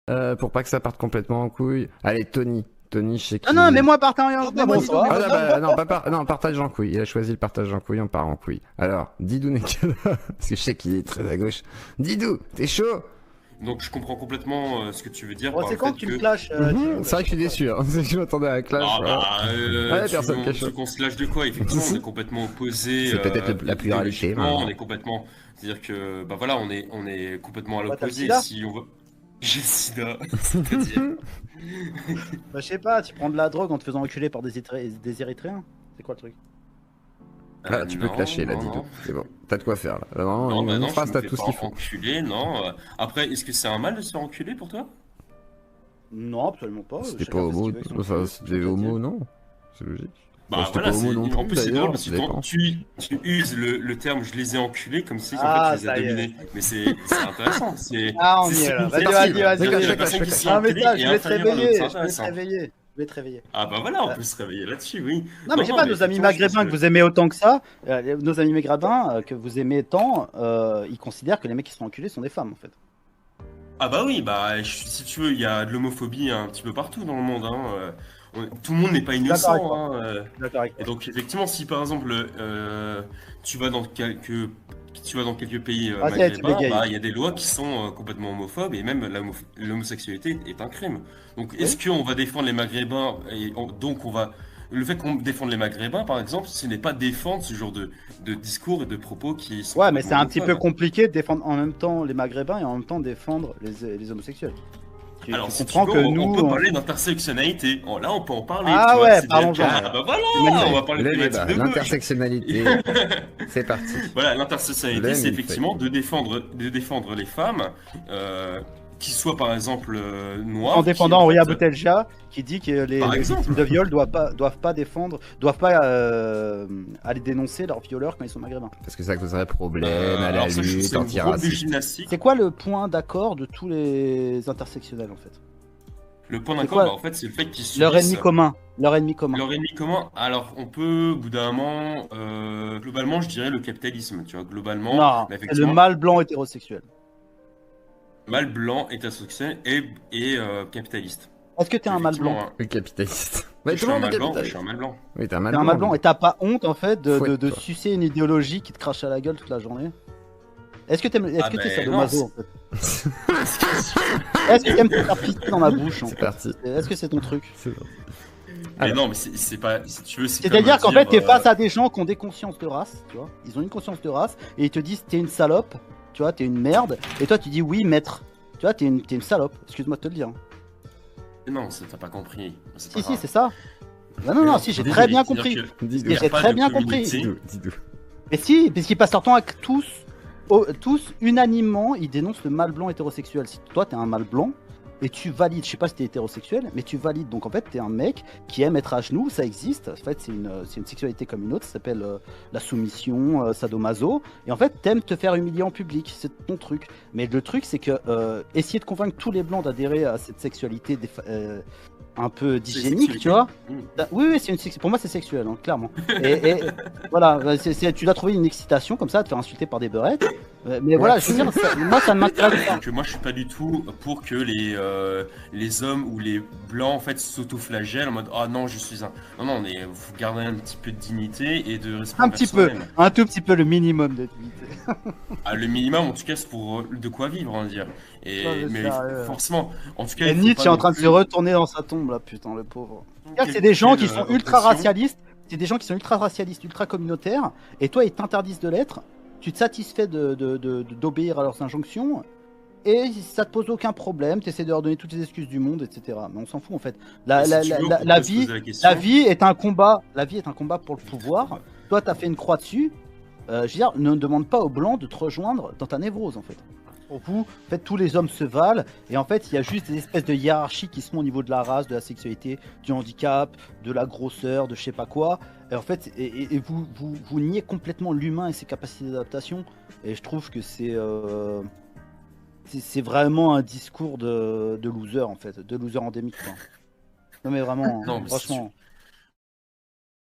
Pour pas que ça parte complètement en couille. Allez, Tony. Tony, je sais qui. Non, mais moi, partage bonsoir. non, partage en couille. Il a choisi le partage en couille, on part en couille. Alors, Didou n'est que là, parce que je sais qu'il est très à gauche. Didou, t'es chaud? Donc je comprends complètement ce que tu veux dire. Bon, par c'est le quand fait que tu me clashes C'est vrai que je suis déçu. Hein. Je m'attendais à un clash. Ah Ouais, personne cache. tu qu'on se lâche de quoi? Effectivement, on est complètement opposés. C'est peut-être la pluralité. On est complètement. C'est-à-dire que, bah voilà, on est complètement à l'opposé. t'as le Si on va. J'ai le sida. C'est-à-dire. Bah, je sais pas, tu prends de la drogue en te faisant enculer par des Érythréens. C'est quoi le truc? Ah, tu peux te lâcher là, Didou. C'est bon. T'as de quoi faire là. Non, bah non, je t'as me tout fais ce qu'il pas faut. enculer, non. Après, est-ce que c'est un mal de se faire enculer pour toi? Non, absolument pas. C'était Chacun pas fait ce homo. qu'il veut avec son Enfin, cul, c'était homo, non? C'est logique. Bah c'était voilà, pas homo non en plus, plus c'est d'ailleurs, drôle parce ça que dépend. tu uses le terme je les ai enculés comme si en Ah, fait tu les as ça y est. dominés. Mais c'est intéressant. Ah, on y est là. Vas-y. La personne qui s'est Ah, mais enculée ça, est je vais te inférieure à l'autre, réveiller. c'est Je vais te intéressant. réveiller. Je vais te réveiller. Ah bah voilà, on peut se réveiller là-dessus, oui. Non, mais je sais pas, mais nos amis effectivement, je maghrébins pense que vous aimez autant que ça, nos amis maghrébins que vous aimez tant, ils considèrent que les mecs qui sont enculés sont des femmes en fait. Ah bah oui, bah si tu veux, il y a de l'homophobie un petit peu partout dans le monde. Hein. Tout le monde n'est pas innocent. Hein. D'accord avec Et toi. donc effectivement, si par exemple tu vas dans quelques pays Ah, c'est, tu maghrébins, bégayes. bah il y a des lois qui sont complètement homophobes et même l'homosexualité est un crime. Donc est-ce qu'on va défendre les Maghrébins et donc on va le fait qu'on défende les Maghrébins par exemple, ce n'est pas défendre ce genre de discours et de propos qui sont Ouais, mais c'est un complètement petit peu homophobes. compliqué de défendre en même temps les maghrébins et en même temps défendre les homosexuels. Tu Alors, si tu comprends veux, que on nous. peut parler d'intersectionnalité. Oh, là, on peut en parler. Ah tu vois, ouais, c'est parlons-en. déjà le cas. Ah bah voilà, magnifique. on va parler de Le thématiques débat, de gauche. l'intersectionnalité. C'est parti. Voilà, Le l'intersectionnalité, c'est mille effectivement de défendre les femmes, qui soient par exemple noires. En qui, défendant en Auria fait, Boutelja, qui dit que les Par exemple. victimes de viol doivent pas défendre, aller dénoncer leurs violeurs quand ils sont maghrébins. Parce que ça causerait problème à la alors ça, je trouve que lutte c'est une drôle de antiraciste. gymnastique. C'est quoi le point d'accord de tous les intersectionnels en fait? Le point c'est d'accord, quoi bah, en fait, c'est le fait qu'ils Leur ennemi subissent commun. Leur ennemi commun. leur ennemi commun. Alors, on peut, au bout d'un moment, globalement, je dirais le capitalisme. Tu vois, globalement, Non, bah, c'est le effectivement, mâle blanc hétérosexuel. mâle blanc, hétérosexuel et capitaliste. Est-ce que t'es un mâle blanc? Effectivement, hein. Le capitaliste. Je Mais tout suis le un monde est mâle blanc, je capitaliste. suis un mâle blanc. Oui, t'es un T'es mal un mâle blanc et t'as pas honte en fait de Fouette-toi. sucer une idéologie qui te crache à la gueule toute la journée? Est-ce que t'es Ah t'es ben, sadomaso en fait? Est-ce que t'aimes te faire pisser dans la bouche en C'est fait? parti. Est-ce que c'est ton truc? C'est parti. Mais Alors. non, mais c'est pas. Si tu veux, c'est C'est-à-dire comme qu'en fait, t'es dire, face à des gens qui ont des consciences de race, tu vois. Ils ont une conscience de race et ils te disent t'es une salope, tu vois, t'es une merde. Et toi, tu dis oui, maître. Tu vois, t'es une salope. Excuse-moi de te le dire. Non, t'as pas compris. C'est pas Si, si, grave. c'est ça. Bah non, non, si, j'ai très bien compris. C'est-à-dire Didou. qu'il y a J'ai pas très de bien communauté. compris. Didou. Mais si, parce qu'ils passent leur temps avec tous unanimement, ils dénoncent le mâle blanc hétérosexuel. Si toi, t'es un mâle blanc et tu valides, je sais pas si t'es hétérosexuel, mais tu valides. Donc en fait, t'es un mec qui aime être à genoux, ça existe. En fait, c'est une sexualité comme une autre, ça s'appelle la soumission, sadomaso. Et en fait, t'aimes te faire humilier en public, c'est ton truc. Mais le truc, c'est que essayer de convaincre tous les blancs d'adhérer à cette sexualité un peu dysgénique, tu vois. Oui, oui, pour moi c'est sexuel, hein, clairement. Et voilà, tu dois trouver une excitation comme ça, te faire insulter par des beurettes. Mais voilà, je veux dire, moi ça ne m'intéresse pas. Donc moi je suis pas du tout pour que les hommes ou les blancs en fait s'autoflagellent en mode ah non je suis un non non mais vous gardez un petit peu de dignité et de respect Un envers petit peu, soi-même. un tout petit peu le minimum de dignité. Ah, le minimum en tout cas c'est pour de quoi vivre on va dire. Et Ouais, mais sérieux. forcément en tout cas Et il faut Nietzsche pas est en non train de plus- se retourner dans sa tombe là, putain, le pauvre. Quelle- C'est des gens qui quelle, sont euh, ultra oppression. racialistes, c'est des gens qui sont ultra racialistes, ultra communautaires, et toi ils t'interdisent de l'être, tu te satisfais d'obéir à leurs injonctions, et ça te pose aucun problème, tu essaies de leur donner toutes les excuses du monde, etc. Mais on s'en fout en fait. Mais si tu veux, on La peut se vie, poser la question. la vie est un combat, pour le pouvoir. Toi t'as fait une croix dessus, je veux dire, ne demande pas aux blancs de te rejoindre dans ta névrose en fait. Pour vous, en fait, tous les hommes se valent, et en fait, il y a juste des espèces de hiérarchies qui se font au niveau de la race, de la sexualité, du handicap, de la grosseur, de je sais pas quoi. Et en fait, vous niez complètement l'humain et ses capacités d'adaptation. Et je trouve que c'est vraiment un discours de loser en fait, de loser endémique. Quoi. Non mais vraiment, Non, mais franchement.